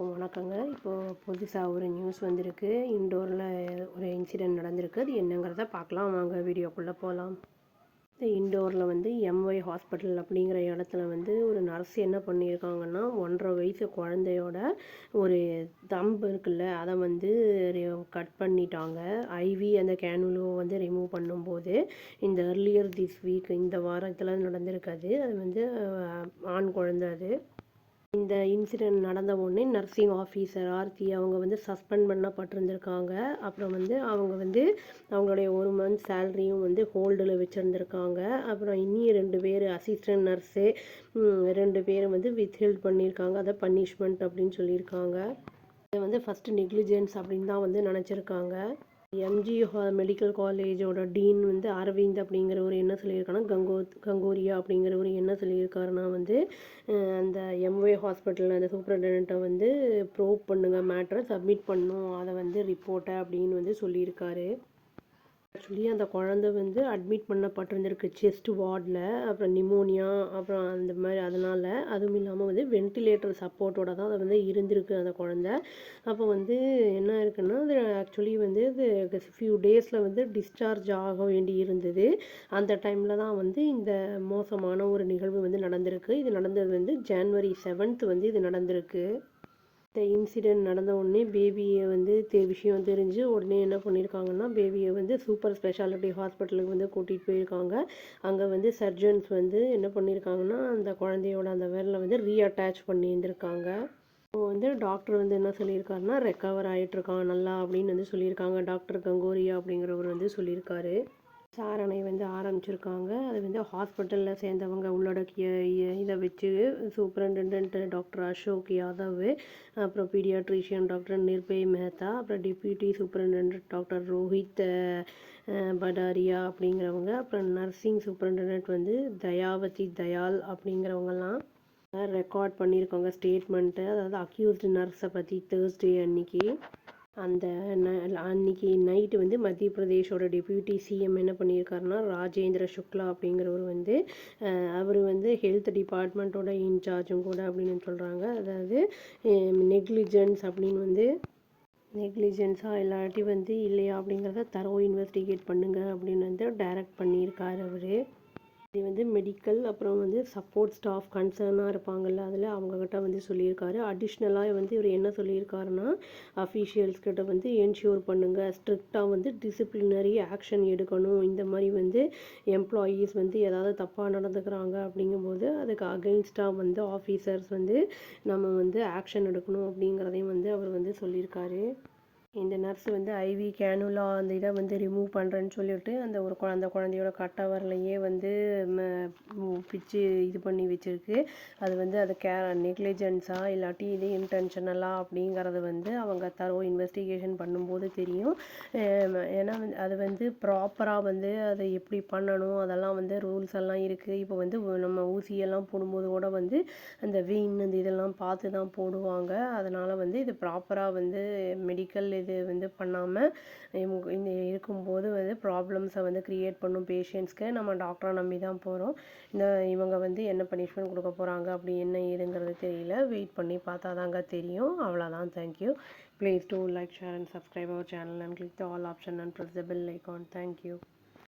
வணக்கங்க. இப்போது புதுசாக ஒரு நியூஸ் வந்திருக்கு. இண்டோரில் ஒரு இன்சிடெண்ட் நடந்திருக்கு. அது என்னங்கிறத பார்க்கலாம் வாங்க, வீடியோக்குள்ளே போகலாம். இந்த இண்டோரில் வந்து எம்ஒய் ஹாஸ்பிட்டல் அப்படிங்கிற இடத்துல வந்து ஒரு நர்ஸ் என்ன பண்ணியிருக்காங்கன்னா, 1.5 வயசு குழந்தையோட ஒரு தம்பு இருக்குல்ல, அதை வந்து கட் பண்ணிட்டாங்க. ஐவி அந்த கேனுலோ வந்து ரிமூவ் பண்ணும்போது இந்த earlier திஸ் வீக், இந்த வாரத்தில் நடந்திருக்காது. அது வந்து ஆண் குழந்தை. அது இந்த இன்சிடெண்ட் நடந்த உடனே நர்சிங் ஆஃபீஸர் ஆர்த்தி அவங்க வந்து சஸ்பெண்ட் பண்ணப்பட்டிருந்திருக்காங்க. அப்புறம் வந்து அவங்க வந்து அவங்களுடைய 1 மந்த் சேலரியும் வந்து ஹோல்டில் வச்சுருந்துருக்காங்க. அப்புறம் இன்னி 2 பேர் அசிஸ்டன்ட் நர்ஸு 2 பேர் வந்து வித்ஹெல்ட் பண்ணியிருக்காங்க. அதை பனிஷ்மெண்ட் அப்படின்னு சொல்லியிருக்காங்க. இதை வந்து ஃபஸ்ட்டு நெக்லிஜென்ஸ் அப்படின்னு தான் வந்து நினச்சிருக்காங்க. எம்ஜி மெடிக்கல் காலேஜோட டீன் வந்து அரவிந்த் அப்படிங்கிறவர் என்ன சொல்லியிருக்காருன்னா, கங்கோரியா அப்படிங்கிறவர் என்ன சொல்லியிருக்காருன்னா வந்து, அந்த எம்ஒய் ஹாஸ்பிட்டலில் அந்த சூப்பரண்டென்ட்டை வந்து ப்ரோப் பண்ணுங்கள், மேட்ரை சப்மிட் பண்ணும், அதை வந்து ரிப்போர்ட்டை அப்படின்னு வந்து சொல்லியிருக்காரு. ஆக்சுவலி அந்த குழந்தை வந்து அட்மிட் பண்ணப்பட்டிருந்திருக்கு செஸ்ட் வார்டில். அப்புறம் நிமோனியா அப்புறம் அந்த மாதிரி, அதனால் அதுவும் இல்லாமல் வந்து வென்டிலேட்டர் சப்போர்ட்டோட தான் அதை வந்து இருந்திருக்கு அந்த குழந்தை. அப்போ வந்து என்ன இருக்குன்னா, அது ஆக்சுவலி வந்து இது ஃபியூ டேஸில் வந்து டிஸ்சார்ஜ் ஆக வேண்டி இருந்தது. அந்த டைமில் தான் வந்து இந்த மோசமான ஒரு நிகழ்வு வந்து நடந்திருக்கு. இது நடந்தது வந்து January 7th வந்து இது நடந்திருக்கு. இந்த இன்சிடெண்ட் நடந்த உடனே பேபியை வந்து விஷயம் தெரிஞ்சு உடனே என்ன பண்ணியிருக்காங்கன்னா, பேபியை வந்து சூப்பர் ஸ்பெஷாலிட்டி ஹாஸ்பிட்டலுக்கு வந்து கூட்டிகிட்டு போயிருக்காங்க. அங்கே வந்து சர்ஜன்ஸ் வந்து என்ன பண்ணியிருக்காங்கன்னா, அந்த குழந்தையோட அந்த விரலை வந்து ரீஅட்டாச் பண்ணியிருந்திருக்காங்க. இப்போ வந்து டாக்டர் வந்து என்ன சொல்லியிருக்காருன்னா, ரெக்கவர் ஆகிட்டுருக்கான் நல்லா அப்படின்னு வந்து சொல்லியிருக்காங்க. டாக்டர் கங்கோரியா அப்படிங்கிறவர் வந்து சொல்லியிருக்காரு. விசாரணை வந்து ஆரம்பிச்சிருக்காங்க. அது வந்து ஹாஸ்பிட்டலில் சேர்ந்தவங்க உள்ளடக்கிய இதை வச்சு சூப்பரண்டென்டென்ட் டாக்டர் அசோக் யாதவ், அப்புறம் பீடியாட்ரிஷியன் டாக்டர் நிர்பய் மெஹ்தா, அப்புறம் டிப்யூட்டி சூப்பரண்டென்டென்ட் டாக்டர் ரோஹித் படாரியா அப்படிங்கிறவங்க, அப்புறம் நர்சிங் சூப்பரண்டென்டென்ட் வந்து தயாவதி தயால் அப்படிங்கிறவங்கலாம் ரெக்கார்ட் பண்ணியிருக்காங்க ஸ்டேட்மெண்ட்டு. அதாவது அக்யூஸ்டு நர்ஸை பற்றி தேர்ஸ்டே அன்னைக்கு. அந்த அன்னைக்கு நைட்டு வந்து மத்திய பிரதேஷோட டெப்யூட்டி சிஎம் என்ன பண்ணியிருக்காருன்னா, ராஜேந்திர சுக்லா அப்படிங்கிறவர் வந்து அவர் வந்து ஹெல்த் டிபார்ட்மெண்ட்டோட இன்சார்ஜும் கூட அப்படின்னு சொல்கிறாங்க. அதாவது நெக்லிஜென்ஸ் அப்படின்னு வந்து நெக்லிஜென்ஸாக இல்லாட்டி வந்து இல்லையா அப்படிங்கிறத தரோ இன்வெஸ்டிகேட் பண்ணுங்கள் அப்படின்னு வந்து டைரக்ட் பண்ணியிருக்காரு அவர். இது வந்து மெடிக்கல் அப்புறம் வந்து சப்போர்ட் ஸ்டாஃப் கன்சர்னாக இருப்பாங்கள்ல, அதில் அவங்கக்கிட்ட வந்து சொல்லியிருக்காரு. அடிஷ்னலாக வந்து இவர் என்ன சொல்லியிருக்காருன்னா, அஃபீஷியல்ஸ்கிட்ட வந்து என்ஷூர் பண்ணுங்கள், ஸ்ட்ரிக்டாக வந்து டிசிப்ளினரி ஆக்ஷன் எடுக்கணும். இந்த மாதிரி வந்து எம்ப்ளாயீஸ் வந்து ஏதாவது தப்பாக நடந்துக்கிறாங்க அப்படிங்கும்போது அதுக்கு அகெயின்ஸ்டாக வந்து ஆஃபீஸர்ஸ் வந்து நம்ம வந்து ஆக்ஷன் எடுக்கணும் அப்படிங்கிறதையும் வந்து அவர் வந்து சொல்லியிருக்காரு. இந்த நர்ஸ் வந்து ஐவி கேனுலா அந்த இதை வந்து ரிமூவ் பண்ணுறேன்னு சொல்லிட்டு அந்த குழந்தையோட கட்டை வரலையே வந்து பிச்சு இது பண்ணி வச்சுருக்கு. அது வந்து அது நெக்லிஜென்ஸாக இல்லாட்டி இது இன்டென்ஷனலாக அப்படிங்கிறது வந்து அவங்க தரோ இன்வெஸ்டிகேஷன் பண்ணும்போது தெரியும். ஏன்னா அது வந்து ப்ராப்பராக வந்து அதை எப்படி பண்ணணும் அதெல்லாம் வந்து ரூல்ஸ் எல்லாம் இருக்குது. இப்போ வந்து நம்ம ஊசியெல்லாம் போடும்போது கூட வந்து அந்த வெயின் அந்த இதெல்லாம் பார்த்து தான் போடுவாங்க. அதனால் வந்து இது ப்ராப்பராக வந்து மெடிக்கல் இது வந்து பண்ணாமல் இந்த இருக்கும்போது வந்து ப்ராப்ளம்ஸை வந்து க்ரியேட் பண்ணும் பேஷண்ட்ஸ்க்கு. நம்ம டாக்டரை நம்பி தான் போகிறோம். இவங்க வந்து என்ன பனிஷ்மெண்ட் கொடுக்க போகிறாங்க அப்படி என்ன ஏதுங்கிறது தெரியல. வெயிட் பண்ணி பார்த்தா தாங்க தெரியும். அவ்வளோதான். Thank you. Please do like, share and subscribe our channel and click the all option and press the bell icon. Thank you.